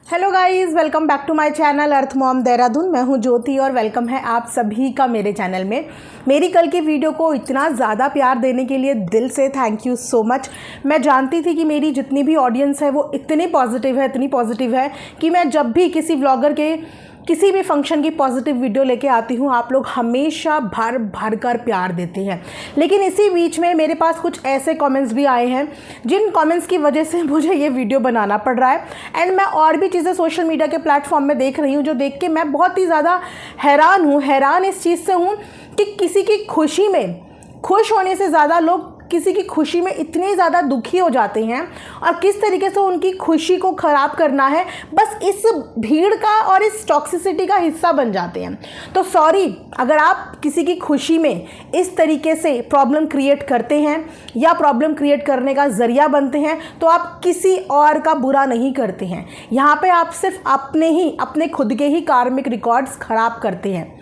Hello guys, welcome back to my channel earth mom Dehradun. मैं हूं ज्योति और वेलकम है आप सभी का मेरे चैनल में। मेरी कल की वीडियो को इतना ज़्यादा प्यार देने के लिए दिल से थैंक यू सो मच। मैं जानती थी कि मेरी जितनी भी ऑडियंस है वो इतनी पॉजिटिव है कि मैं जब भी किसी व्लॉगर के किसी भी फंक्शन की पॉजिटिव वीडियो लेके आती हूँ, आप लोग हमेशा भर कर प्यार देते हैं। लेकिन इसी बीच में मेरे पास कुछ ऐसे कमेंट्स भी आए हैं जिन कमेंट्स की वजह से मुझे ये वीडियो बनाना पड़ रहा है। एंड मैं और भी चीज़ें सोशल मीडिया के प्लेटफॉर्म में देख रही हूँ जो देख के मैं बहुत ही ज़्यादा हैरान इस चीज़ से हूँ कि किसी की खुशी में खुश होने से ज़्यादा लोग किसी की खुशी में इतने ज़्यादा दुखी हो जाते हैं और किस तरीके से उनकी खुशी को ख़राब करना है, बस इस भीड़ का और इस टॉक्सिसिटी का हिस्सा बन जाते हैं। तो सॉरी, अगर आप किसी की खुशी में इस तरीके से प्रॉब्लम क्रिएट करते हैं या प्रॉब्लम क्रिएट करने का ज़रिया बनते हैं तो आप किसी और का बुरा नहीं करते हैं। यहाँ पे आप सिर्फ अपने खुद के ही कार्मिक रिकॉर्ड्स ख़राब करते हैं,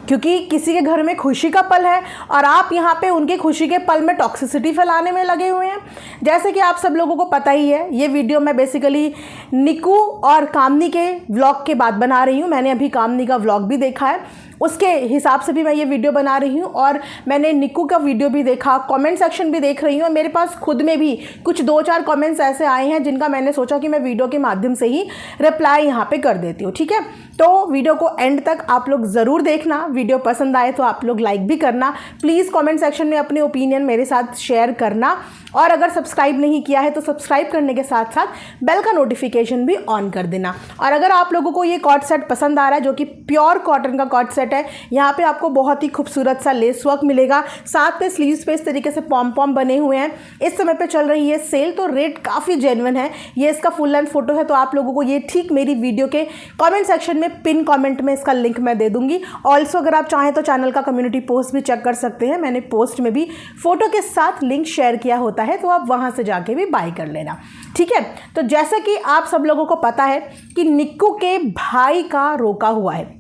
क्योंकि किसी के घर में खुशी का पल है और आप यहाँ पे उनके खुशी के पल में टॉक्सिसिटी फैलाने में लगे हुए हैं। जैसे कि आप सब लोगों को पता ही है, ये वीडियो मैं बेसिकली निक्कू और कामनी के व्लॉग के बाद बना रही हूँ। मैंने अभी कामनी का व्लॉग भी देखा है, उसके हिसाब से भी मैं ये वीडियो बना रही हूँ और मैंने निक्कू का वीडियो भी देखा, कमेंट सेक्शन भी देख रही हूँ और मेरे पास खुद में भी कुछ 2-4 कमेंट्स ऐसे आए हैं जिनका मैंने सोचा कि मैं वीडियो के माध्यम से ही रिप्लाई यहाँ पे कर देती हूँ। ठीक है, तो वीडियो को एंड तक आप लोग ज़रूर देखना। वीडियो पसंद आए तो आप लोग लाइक भी करना। प्लीज़ कमेंट सेक्शन में अपने ओपिनियन मेरे साथ शेयर करना और अगर सब्सक्राइब नहीं किया है तो सब्सक्राइब करने के साथ साथ बेल का नोटिफिकेशन भी ऑन कर देना। और अगर आप लोगों को ये कॉर्ड सेट पसंद आ रहा है, जो कि प्योर कॉटन का कॉर्ड सेट है, यहाँ पे आपको बहुत ही खूबसूरत सा लेस वर्क मिलेगा, साथ में स्लीव्स पे इस तरीके से पॉम बने हुए हैं। इस समय पे चल रही है सेल, तो रेट काफ़ी जेन्युइन है। ये इसका फुल लेंथ फोटो है, तो आप लोगों को ये ठीक मेरी वीडियो के कमेंट सेक्शन में पिन कमेंट में इसका लिंक मैं दे दूंगी। ऑल्सो अगर आप चाहें तो चैनल का कम्युनिटी पोस्ट भी चेक कर सकते हैं, मैंने पोस्ट में भी फोटो के साथ लिंक शेयर किया होता है, तो आप वहां से जाके भी बाय कर लेना। ठीक है, तो जैसा कि आप सब लोगों को पता है कि निक्कू के भाई का रोका हुआ है।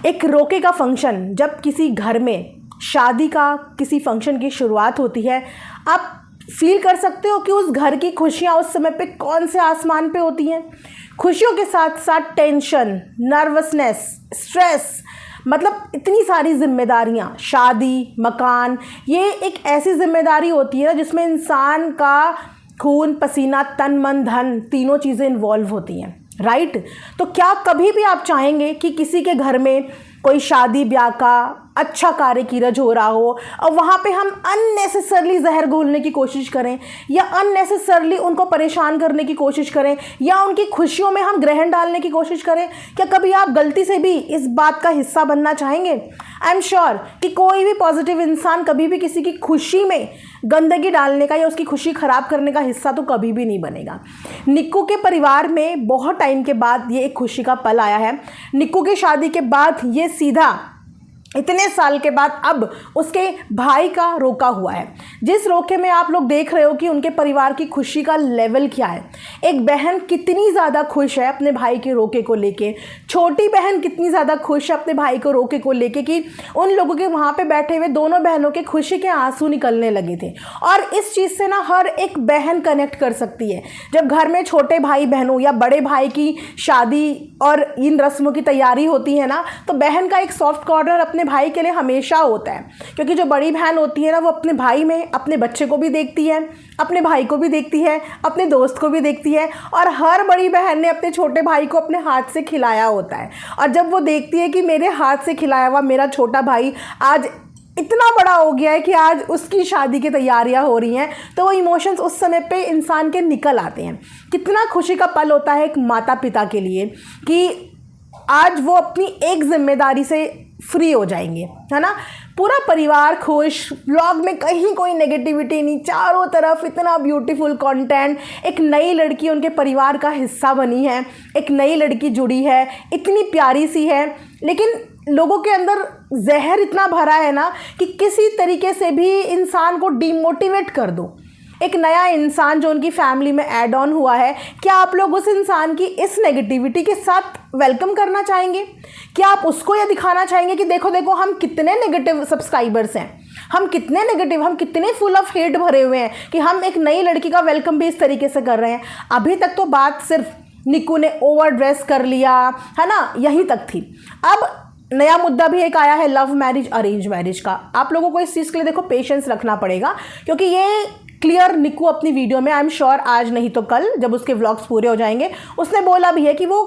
एक रोके का फंक्शन, जब किसी घर में शादी का किसी फंक्शन की शुरुआत होती है, आप फील कर सकते हो कि उस घर की खुशियाँ उस समय पे कौन से आसमान पे होती हैं। खुशियों के साथ साथ टेंशन, नर्वसनेस, स्ट्रेस, मतलब इतनी सारी जिम्मेदारियाँ। शादी, मकान, ये एक ऐसी जिम्मेदारी होती है ना जिसमें इंसान का खून पसीना, तन मन धन, तीनों चीज़ें इन्वॉल्व होती हैं, राइट। तो क्या कभी भी आप चाहेंगे कि किसी के घर में कोई शादी ब्याह का अच्छा कार्य कीरज हो रहा हो और वहाँ पे हम अननेसेसरली जहर घोलने की कोशिश करें या अननेसेसरली उनको परेशान करने की कोशिश करें या उनकी खुशियों में हम ग्रहण डालने की कोशिश करें? क्या कभी आप गलती से भी इस बात का हिस्सा बनना चाहेंगे? आई एम श्योर कि कोई भी पॉजिटिव इंसान कभी भी किसी की खुशी में गंदगी डालने का या उसकी खुशी ख़राब करने का हिस्सा तो कभी भी नहीं बनेगा। निक्कू के परिवार में बहुत टाइम के बाद ये एक खुशी का पल आया है। निक्कू की शादी के बाद ये सीधा इतने साल के बाद अब उसके भाई का रोका हुआ है, जिस रोके में आप लोग देख रहे हो कि उनके परिवार की खुशी का लेवल क्या है। एक बहन कितनी ज़्यादा खुश है अपने भाई के रोके को लेके, छोटी बहन कितनी ज़्यादा खुश है अपने भाई को रोके को लेके कि उन लोगों के वहाँ पे बैठे हुए दोनों बहनों के खुशी के आंसू निकलने लगे थे। और इस चीज़ से ना हर एक बहन कनेक्ट कर सकती है। जब घर में छोटे भाई बहनों या बड़े भाई की शादी और इन रस्मों की तैयारी होती है ना, तो बहन का एक सॉफ्ट कॉर्नर अपने भाई के लिए हमेशा होता है, क्योंकि जो बड़ी बहन होती है ना, वो अपने भाई में अपने बच्चे को भी देखती है, अपने भाई को भी देखती है, अपने दोस्त को भी देखती है और हर बड़ी बहन ने अपने छोटे भाई को अपने हाथ से खिलाया होता है। और जब वो देखती है कि मेरे हाथ से खिलाया हुआ मेरा छोटा भाई आज इतना बड़ा हो गया है कि आज उसकी शादी की तैयारियां हो रही हैं, तो वो इमोशंस उस समय पे इंसान के निकल आते हैं। कितना खुशी का पल होता है एक माता पिता के लिए कि आज वो अपनी एक जिम्मेदारी से फ्री हो जाएंगे, है ना। पूरा परिवार खुश, व्लॉग में कहीं कोई नेगेटिविटी नहीं, चारों तरफ इतना ब्यूटीफुल कंटेंट। एक नई लड़की उनके परिवार का हिस्सा बनी है, एक नई लड़की जुड़ी है, इतनी प्यारी सी है, लेकिन लोगों के अंदर जहर इतना भरा है ना कि किसी तरीके से भी इंसान को डिमोटिवेट कर दो। एक नया इंसान जो उनकी फैमिली में ऐड ऑन हुआ है, क्या आप लोग उस इंसान की इस नेगेटिविटी के साथ वेलकम करना चाहेंगे? क्या आप उसको यह दिखाना चाहेंगे कि देखो देखो हम कितने नेगेटिव सब्सक्राइबर्स हैं, हम कितने नेगेटिव, हम कितने फुल ऑफ हेट भरे हुए हैं कि हम एक नई लड़की का वेलकम भी इस तरीके से कर रहे हैं? अभी तक तो बात सिर्फ निक्कू ने ओवर ड्रेस कर लिया, है ना, यहीं तक थी। अब नया मुद्दा भी एक आया है लव मैरिज अरेंज मैरिज का। आप लोगों को इस चीज़ के लिए देखो पेशेंस रखना पड़ेगा, क्योंकि ये क्लियर निक्कू अपनी वीडियो में, आई एम श्योर आज नहीं तो कल जब उसके व्लॉग्स पूरे हो जाएंगे, उसने बोला भी है कि वो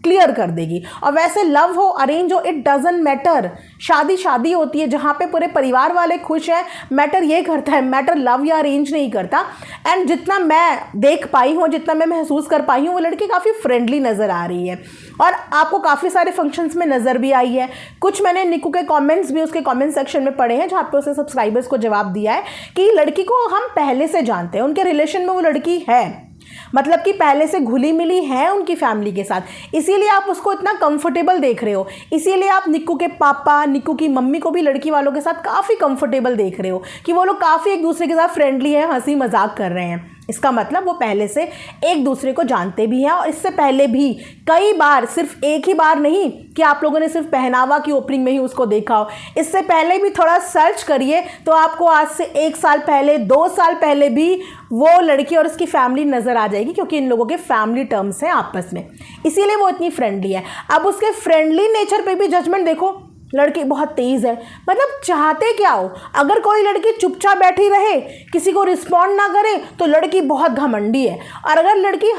क्लियर कर देगी। और वैसे लव हो अरेंज हो, इट डजंट मैटर। शादी शादी होती है जहाँ पे पूरे परिवार वाले खुश हैं, मैटर ये करता है, मैटर लव या अरेंज नहीं करता। एंड जितना मैं देख पाई हूँ, जितना मैं महसूस कर पाई हूँ, वो लड़की काफ़ी फ्रेंडली नज़र आ रही है और आपको काफ़ी सारे फंक्शंस में नज़र भी आई है। कुछ मैंने निक्कू के कमेंट्स भी उसके कमेंट सेक्शन में पढ़े हैं जहाँ पे उसने सब्सक्राइबर्स को जवाब दिया है कि लड़की को हम पहले से जानते हैं, उनके रिलेशन में वो लड़की है, मतलब कि पहले से घुली मिली है उनकी फैमिली के साथ, इसीलिए आप उसको इतना कंफर्टेबल देख रहे हो। इसीलिए आप निक्कू के पापा, निक्कू की मम्मी को भी लड़की वालों के साथ काफ़ी कंफर्टेबल देख रहे हो कि वो लोग काफ़ी एक दूसरे के साथ फ्रेंडली हैं, हंसी मजाक कर रहे हैं। इसका मतलब वो पहले से एक दूसरे को जानते भी हैं और इससे पहले भी कई बार, सिर्फ एक ही बार नहीं कि आप लोगों ने सिर्फ पहनावा की ओपनिंग में ही उसको देखा हो, इससे पहले भी थोड़ा सर्च करिए तो आपको आज से 1 साल पहले, 2 साल पहले भी वो लड़की और उसकी फैमिली नज़र आ जाएगी, क्योंकि इन लोगों के फैमिली टर्म्स हैं आपस में, इसीलिए वो इतनी फ्रेंडली है। अब उसके फ्रेंडली नेचर पे भी जजमेंट देखो, लड़की बहुत तेज़ है, मतलब चाहते क्या हो। अगर कोई लड़की चुपचाप बैठी रहे, किसी को रिस्पॉन्ड ना करे, तो लड़की बहुत घमंडी है। और अगर लड़की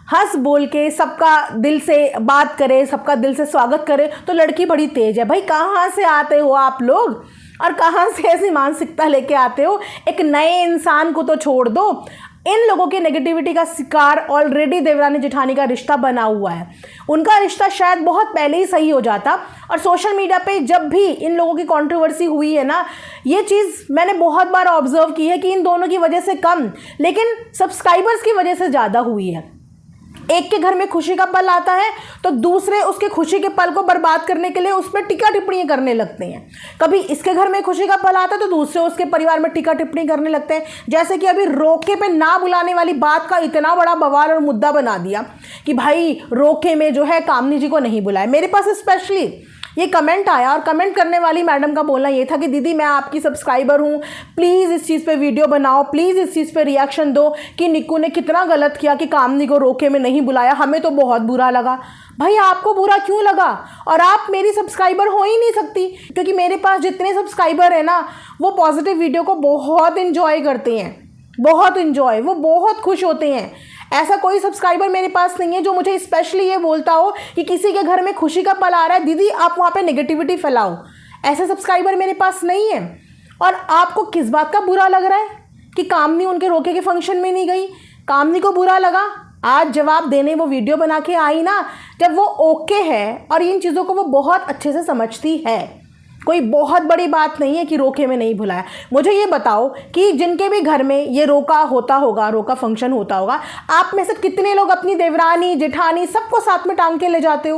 हंस बोल के सबका दिल से बात करे, सबका दिल से स्वागत करे, तो लड़की बड़ी तेज है। भाई कहाँ से आते हो आप लोग और कहाँ से ऐसी मानसिकता लेके आते हो? एक नए इंसान को तो छोड़ दो, इन लोगों के नेगेटिविटी का शिकार ऑलरेडी देवरानी जेठानी का रिश्ता बना हुआ है। उनका रिश्ता शायद बहुत पहले ही सही हो जाता। और सोशल मीडिया पे जब भी इन लोगों की कंट्रोवर्सी हुई है ना, ये चीज़ मैंने बहुत बार ऑब्जर्व की है कि इन दोनों की वजह से कम, लेकिन सब्सक्राइबर्स की वजह से ज़्यादा हुई है। एक के घर में खुशी का पल आता है तो दूसरे उसके खुशी के पल को बर्बाद करने के लिए उस पर टीका टिप्पणी करने लगते हैं। कभी इसके घर में खुशी का पल आता है तो दूसरे उसके परिवार में टीका टिप्पणी करने लगते हैं। जैसे कि अभी रोके पे ना बुलाने वाली बात का इतना बड़ा बवाल और मुद्दा बना दिया कि भाई रोके में जो है कामनी जी को नहीं बुलाया। मेरे पास स्पेशली ये कमेंट आया और कमेंट करने वाली मैडम का बोलना ये था कि दीदी मैं आपकी सब्सक्राइबर हूँ, प्लीज़ इस चीज़ पे वीडियो बनाओ, प्लीज़ इस चीज़ पे रिएक्शन दो कि निक्कू ने कितना गलत किया कि कामनी को रोके में नहीं बुलाया, हमें तो बहुत बुरा लगा। भाई आपको बुरा क्यों लगा? और आप मेरी सब्सक्राइबर हो ही नहीं सकती, क्योंकि मेरे पास जितने सब्सक्राइबर हैं ना वो पॉजिटिव वीडियो को बहुत इन्जॉय करते हैं, बहुत इन्जॉय, वो बहुत खुश होते हैं। ऐसा कोई सब्सक्राइबर मेरे पास नहीं है जो मुझे स्पेशली ये बोलता हो कि किसी के घर में खुशी का पल आ रहा है, दीदी आप वहाँ पे नेगेटिविटी फैलाओ। ऐसे सब्सक्राइबर मेरे पास नहीं है। और आपको किस बात का बुरा लग रहा है कि कामनी उनके रोके के फंक्शन में नहीं गई? कामनी को बुरा लगा, आज जवाब देने वो वीडियो बना के आई ना, जब वो ओके है और इन चीज़ों को वो बहुत अच्छे से समझती है। कोई बहुत बड़ी बात नहीं है कि रोके में नहीं बुलाया। मुझे ये बताओ कि जिनके भी घर में ये रोका होता होगा, रोका फंक्शन होता होगा, आप में से कितने लोग अपनी देवरानी जेठानी सबको साथ में टांग के ले जाते हो?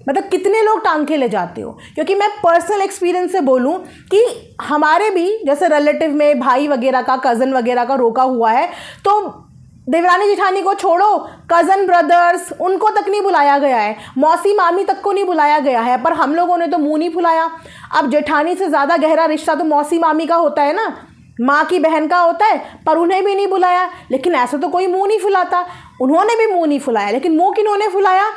मतलब कितने लोग टांग के ले जाते हो? क्योंकि मैं पर्सनल एक्सपीरियंस से बोलूं कि हमारे भी जैसे रिलेटिव में भाई वगैरह का, कज़न वगैरह का रोका हुआ है, तो देवरानी जेठानी को छोड़ो, कज़न ब्रदर्स उनको तक नहीं बुलाया गया है, मौसी मामी तक को नहीं बुलाया गया है, पर हम लोगों ने तो मुंह नहीं फुलाया। अब जेठानी से ज़्यादा गहरा रिश्ता तो मौसी मामी का होता है ना, माँ की बहन का होता है, पर उन्हें भी नहीं बुलाया। लेकिन ऐसे तो कोई मुंह नहीं फुलाता, उन्होंने भी मुंह नहीं फुलाया। लेकिन मुंह किन्होंने फुलाया?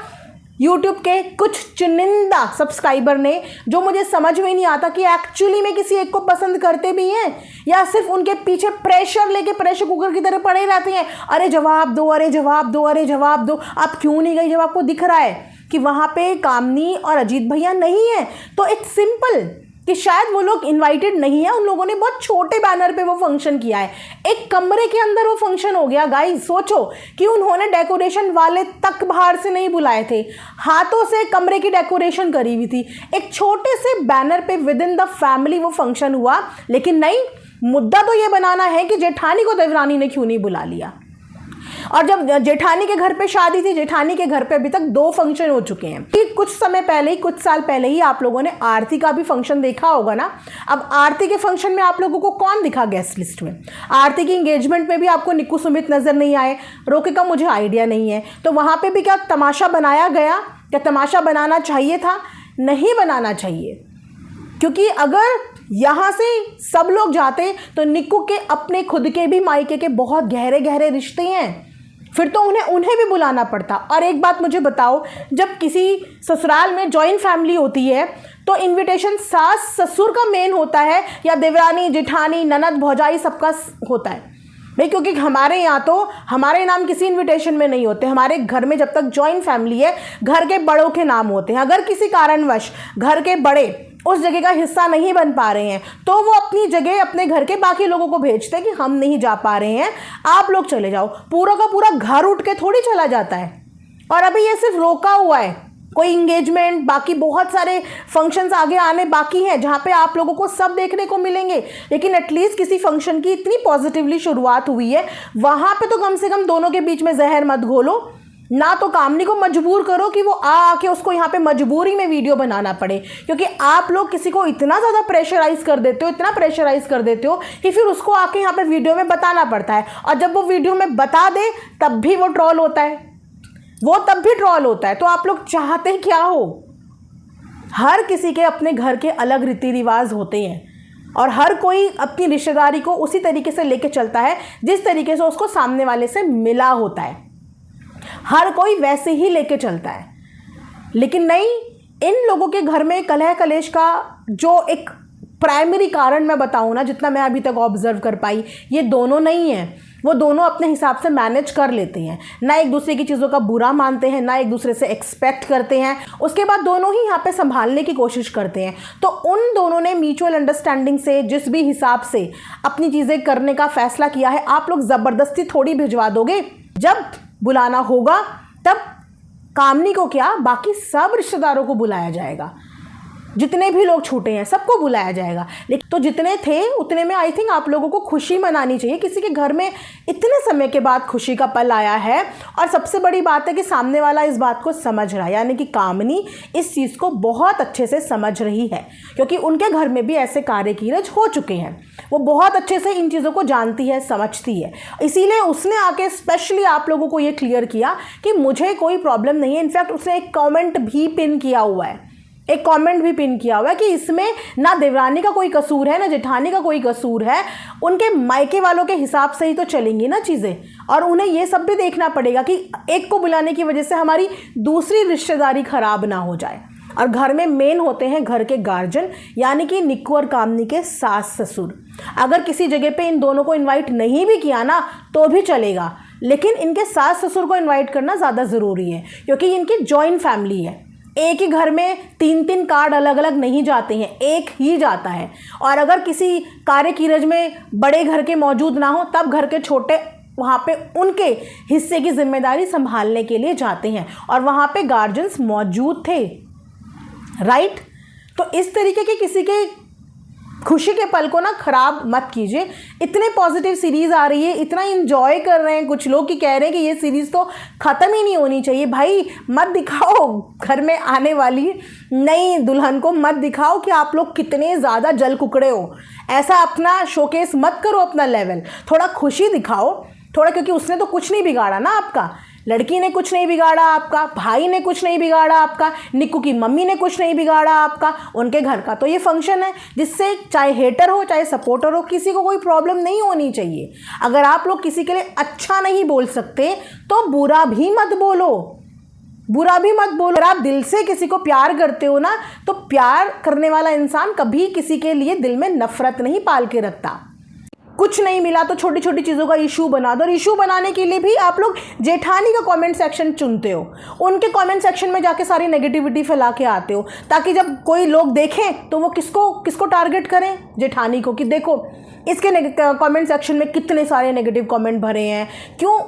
यूट्यूब के कुछ चुनिंदा सब्सक्राइबर ने, जो मुझे समझ में नहीं आता कि एक्चुअली में किसी एक को पसंद करते भी हैं या सिर्फ उनके पीछे प्रेशर लेके प्रेशर कुकर की तरह पड़े रहते हैं। अरे जवाब दो, अरे जवाब दो, अरे जवाब दो। आप क्यों नहीं गई जब आपको दिख रहा है कि वहाँ पे कामनी और अजीत भैया नहीं है? तो इट्स सिंपल कि शायद वो लोग इनवाइटेड नहीं है, उन लोगों ने बहुत छोटे बैनर पे वो फंक्शन किया है, एक कमरे के अंदर वो फंक्शन हो गया। गाइस सोचो कि उन्होंने डेकोरेशन वाले तक बाहर से नहीं बुलाए थे, हाथों से कमरे की डेकोरेशन करी हुई थी, एक छोटे से बैनर पे विद इन द फैमिली वो फंक्शन हुआ। लेकिन नहीं, मुद्दा तो ये बनाना है कि जेठानी को देवरानी ने क्यों नहीं बुला लिया। और जब जेठानी के घर पे शादी थी, जेठानी के घर पे अभी तक 2 फंक्शन हो चुके हैं। कि कुछ समय पहले ही, कुछ साल पहले ही आप लोगों ने आरती का भी फंक्शन देखा होगा ना। अब आरती के फंक्शन में आप लोगों को कौन दिखा गेस्ट लिस्ट में? आरती की एंगेजमेंट में भी आपको निक्कू सुमित नज़र नहीं आए, रोके का मुझे आइडिया नहीं है। तो वहाँ पर भी क्या तमाशा बनाया गया? क्या तमाशा बनाना चाहिए था? नहीं बनाना चाहिए, क्योंकि अगर यहाँ से सब लोग जाते तो निक्कू के अपने खुद के भी मायके के बहुत गहरे गहरे रिश्ते हैं। फिर तो उन्हें भी बुलाना पड़ता। और एक बात मुझे बताओ, जब किसी ससुराल में जॉइंट फैमिली होती है तो इनविटेशन सास ससुर का मेन होता है या देवरानी जेठानी ननद भौजाई सबका होता है भाई? क्योंकि हमारे यहाँ तो हमारे नाम किसी इनविटेशन में नहीं होते। हमारे घर में जब तक जॉइंट फैमिली है घर के बड़ों के नाम होते हैं। अगर किसी कारणवश घर के बड़े उस जगह का हिस्सा नहीं बन पा रहे हैं तो वो अपनी जगह अपने घर के बाकी लोगों को भेजते हैं कि हम नहीं जा पा रहे हैं, आप लोग चले जाओ। पूरा का पूरा घर उठ के थोड़ी चला जाता है। और अभी ये सिर्फ रोका हुआ है, कोई इंगेजमेंट बाकी बहुत सारे फंक्शंस आगे आने बाकी हैं जहाँ पे आप लोगों को सब देखने को मिलेंगे। लेकिन एटलीस्ट किसी फंक्शन की इतनी पॉजिटिवली शुरुआत हुई है, वहाँ पे तो कम से कम दोनों के बीच में जहर मत घोलो ना। तो कामनी को मजबूर करो कि वो आके उसको यहाँ पे मजबूरी में वीडियो बनाना पड़े, क्योंकि आप लोग किसी को इतना ज़्यादा प्रेशराइज कर देते हो, इतना प्रेशराइज कर देते हो कि फिर उसको आके यहाँ पे वीडियो में बताना पड़ता है। और जब वो वीडियो में बता दे तब भी वो ट्रोल होता है, तो आप लोग चाहते क्या हो? हर किसी के अपने घर के अलग रीति रिवाज होते हैं और हर कोई अपनी रिश्तेदारी को उसी तरीके से लेके चलता है जिस तरीके से उसको सामने वाले से मिला होता है। हर कोई वैसे ही लेके चलता है। लेकिन नहीं, इन लोगों के घर में कलह कलेश का जो एक प्राइमरी कारण मैं बताऊं ना, जितना मैं अभी तक ऑब्जर्व कर पाई, ये दोनों नहीं है। वो दोनों अपने हिसाब से मैनेज कर लेते हैं, ना एक दूसरे की चीज़ों का बुरा मानते हैं, ना एक दूसरे से एक्सपेक्ट करते हैं। उसके बाद दोनों ही यहाँ पे संभालने की कोशिश करते हैं। तो उन दोनों ने म्यूचुअल अंडरस्टैंडिंग से जिस भी हिसाब से अपनी चीज़ें करने का फैसला किया है, आप लोग ज़बरदस्ती थोड़ी भिजवा दोगे। जब बुलाना होगा तब कामनी को क्या, बाकी सब रिश्तेदारों को बुलाया जाएगा। जितने भी लोग छूटे हैं सबको बुलाया जाएगा। लेकिन तो जितने थे उतने में आई थिंक आप लोगों को खुशी मनानी चाहिए। किसी के घर में इतने समय के बाद खुशी का पल आया है और सबसे बड़ी बात है कि सामने वाला इस बात को समझ रहा है, यानी कि कामनी इस चीज़ को बहुत अच्छे से समझ रही है, क्योंकि उनके घर में भी ऐसे कार्य कीरज हो चुके हैं। वो बहुत अच्छे से इन चीज़ों को जानती है, समझती है। इसीलिए उसने आके स्पेशली आप लोगों को ये क्लियर किया कि मुझे कोई प्रॉब्लम नहीं है। इनफैक्ट उसने एक कमेंट भी पिन किया हुआ है, कि इसमें ना देवरानी का कोई कसूर है ना जेठानी का कोई कसूर है, उनके मायके वालों के हिसाब से ही तो चलेंगी ना चीज़ें। और उन्हें ये सब भी देखना पड़ेगा कि एक को बुलाने की वजह से हमारी दूसरी रिश्तेदारी खराब ना हो जाए। और घर में मेन होते हैं घर के गार्जियन, यानी कि निक्कू और कामनी के सास ससुर। अगर किसी जगह पे इन दोनों को इनवाइट नहीं भी किया ना तो भी चलेगा, लेकिन इनके सास ससुर को इनवाइट करना ज़्यादा ज़रूरी है, क्योंकि इनकी जॉइंट फैमिली है। एक ही घर में 3-3 कार्ड अलग अलग नहीं जाते हैं, एक ही जाता है। और अगर किसी कार्य कीरज में बड़े घर के मौजूद ना हो तब घर के छोटे वहाँ पे उनके हिस्से की जिम्मेदारी संभालने के लिए जाते हैं, और वहाँ पे गार्जियंस मौजूद थे, राइट। तो इस तरीके के किसी के खुशी के पल को ना खराब मत कीजिए। इतने पॉजिटिव सीरीज़ आ रही है, इतना एंजॉय कर रहे हैं कुछ लोग कि कह रहे हैं कि ये सीरीज़ तो ख़त्म ही नहीं होनी चाहिए। भाई मत दिखाओ घर में आने वाली नई दुल्हन को, मत दिखाओ कि आप लोग कितने ज़्यादा जल कुकड़े हो। ऐसा अपना शोकेस मत करो, अपना लेवल थोड़ा खुशी दिखाओ थोड़ा, क्योंकि उसने तो कुछ नहीं बिगाड़ा ना आपका। लड़की ने कुछ नहीं बिगाड़ा आपका, भाई ने कुछ नहीं बिगाड़ा आपका, निक्कू की मम्मी ने कुछ नहीं बिगाड़ा आपका। उनके घर का तो ये फंक्शन है जिससे चाहे हेटर हो चाहे सपोर्टर हो, किसी को कोई प्रॉब्लम नहीं होनी चाहिए। अगर आप लोग किसी के लिए अच्छा नहीं बोल सकते तो बुरा भी मत बोलो। अगर आप दिल से किसी को प्यार करते हो ना, तो प्यार करने वाला इंसान कभी किसी के लिए दिल में नफरत नहीं पाल के रखता। कुछ नहीं मिला तो छोटी छोटी चीज़ों का इशू बना दो। और इशू बनाने के लिए भी आप लोग जेठानी का कमेंट सेक्शन चुनते हो, उनके कमेंट सेक्शन में जाके सारी नेगेटिविटी फैला के आते हो, ताकि जब कोई लोग देखें तो वो किसको टारगेट करें, जेठानी को, कि देखो इसके कमेंट सेक्शन में कितने सारे नेगेटिव कमेंट भरे हैं। क्यों?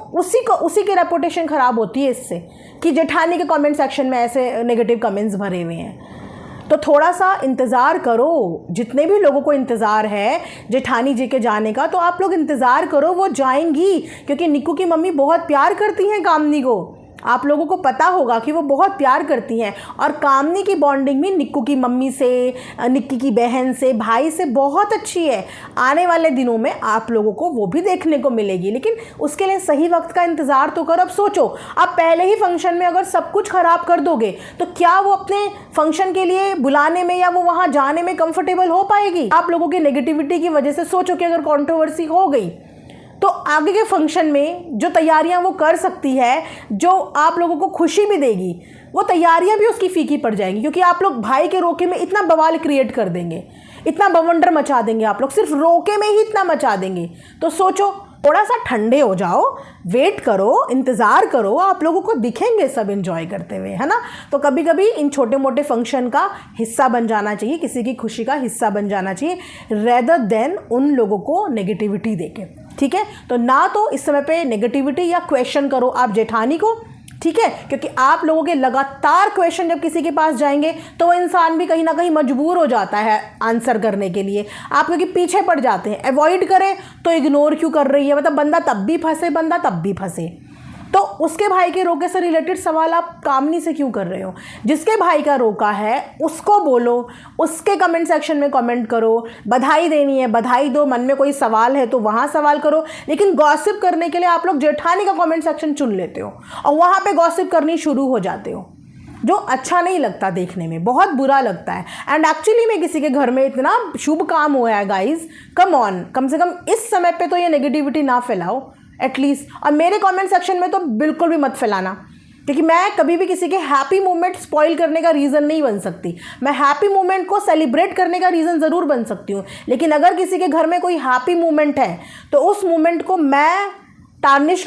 उसी की रेपुटेशन ख़राब होती है इससे कि जेठानी के कमेंट सेक्शन में ऐसे नेगेटिव कमेंट्स भरे हुए हैं। तो थोड़ा सा इंतज़ार करो। जितने भी लोगों को इंतज़ार है जेठानी जी के जाने का, तो आप लोग इंतज़ार करो, वो जाएंगी। क्योंकि निक्कू की मम्मी बहुत प्यार करती हैं कामनी को, आप लोगों को पता होगा कि वो बहुत प्यार करती हैं। और कामनी की बॉन्डिंग भी निक्कू की मम्मी से, निक्की की बहन से, भाई से बहुत अच्छी है। आने वाले दिनों में आप लोगों को वो भी देखने को मिलेगी, लेकिन उसके लिए सही वक्त का इंतज़ार तो करो। अब सोचो, आप पहले ही फंक्शन में अगर सब कुछ ख़राब कर दोगे तो क्या वो अपने फंक्शन के लिए बुलाने में या वो वहाँ जाने में कंफर्टेबल हो पाएगी? आप लोगों की नेगेटिविटी की वजह से सोचो कि अगर कॉन्ट्रोवर्सी हो गई तो आगे के फंक्शन में जो तैयारियां वो कर सकती है, जो आप लोगों को खुशी भी देगी, वो तैयारियां भी उसकी फीकी पड़ जाएंगी, क्योंकि आप लोग भाई के रोके में इतना बवाल क्रिएट कर देंगे, इतना बवंडर मचा देंगे, आप लोग सिर्फ रोके में ही इतना मचा देंगे। तो सोचो, थोड़ा सा ठंडे हो जाओ, वेट करो, इंतज़ार करो, आप लोगों को दिखेंगे सब एंजॉय करते हुए, है ना। तो कभी कभी इन छोटे मोटे फंक्शन का हिस्सा बन जाना चाहिए, किसी की खुशी का हिस्सा बन जाना चाहिए, रेदर देन उन लोगों को नेगेटिविटी देके, ठीक है। तो ना तो इस समय पे नेगेटिविटी या क्वेश्चन करो आप जेठानी को, ठीक है, क्योंकि आप लोगों के लगातार क्वेश्चन जब किसी के पास जाएंगे तो वो इंसान भी कहीं ना कहीं मजबूर हो जाता है आंसर करने के लिए, आप क्योंकि पीछे पड़ जाते हैं। अवॉइड करें तो इग्नोर क्यों कर रही है, मतलब बंदा तब भी फंसे, बंदा तब भी फंसे। तो उसके भाई के रोके से रिलेटेड सवाल आप कामनी से क्यों कर रहे हो? जिसके भाई का रोका है उसको बोलो, उसके कमेंट सेक्शन में कमेंट करो, बधाई देनी है बधाई दो, मन में कोई सवाल है तो वहाँ सवाल करो। लेकिन गॉसिप करने के लिए आप लोग जेठानी का कमेंट सेक्शन चुन लेते हो और वहाँ पे गॉसिप करनी शुरू हो जाते हो, जो अच्छा नहीं लगता, देखने में बहुत बुरा लगता है। एंड एक्चुअली में किसी के घर में इतना शुभ काम हुआ है गाइज, कम ऑन, कम से कम इस समय पे तो ये नेगेटिविटी ना फैलाओ एटलीस्ट। और मेरे कमेंट सेक्शन में तो बिल्कुल भी मत फैलाना, क्योंकि मैं कभी भी किसी के हैप्पी मोमेंट स्पॉइल करने का रीज़न नहीं बन सकती। मैं हैप्पी मोमेंट को सेलिब्रेट करने का रीज़न ज़रूर बन सकती हूँ, लेकिन अगर किसी के घर में कोई हैप्पी मोमेंट है तो उस मोमेंट को मैं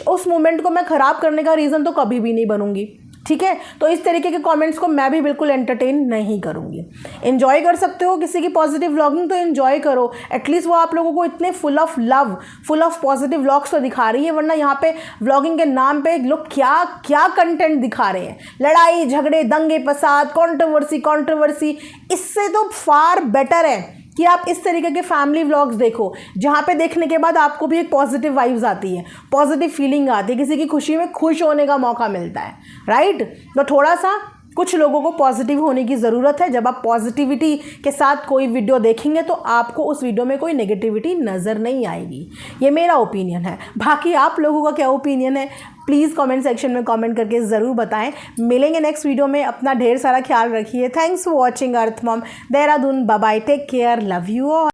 उस मोमेंट को मैं ख़राब करने का रीज़न तो कभी भी नहीं बनूंगी, ठीक है। तो इस तरीके के कमेंट्स को मैं भी बिल्कुल एंटरटेन नहीं करूँगी। एंजॉय कर सकते हो किसी की पॉजिटिव व्लॉगिंग तो एंजॉय करो, एटलीस्ट वो आप लोगों को इतने full of love, full of positive vlogs तो दिखा रही है, वरना यहाँ पे व्लॉगिंग के नाम पे लोग क्या क्या कंटेंट दिखा रहे हैं, लड़ाई झगड़े, दंगे फसाद, कंट्रोवर्सी। इससे तो फार बेटर है कि आप इस तरीके के फैमिली व्लॉग्स देखो, जहाँ पे देखने के बाद आपको भी एक पॉजिटिव वाइब्स आती है, पॉजिटिव फीलिंग आती है, किसी की खुशी में खुश होने का मौका मिलता है, राइट। तो थोड़ा सा कुछ लोगों को पॉजिटिव होने की ज़रूरत है। जब आप पॉजिटिविटी के साथ कोई वीडियो देखेंगे तो आपको उस वीडियो में कोई नेगेटिविटी नज़र नहीं आएगी, ये मेरा ओपिनियन है। बाकी आप लोगों का क्या ओपिनियन है प्लीज़ कमेंट सेक्शन में कमेंट करके ज़रूर बताएं। मिलेंगे नेक्स्ट वीडियो में, अपना ढेर सारा ख्याल रखिए। Thanks for watching earth mom Dehradun, bye bye, take care, love you all.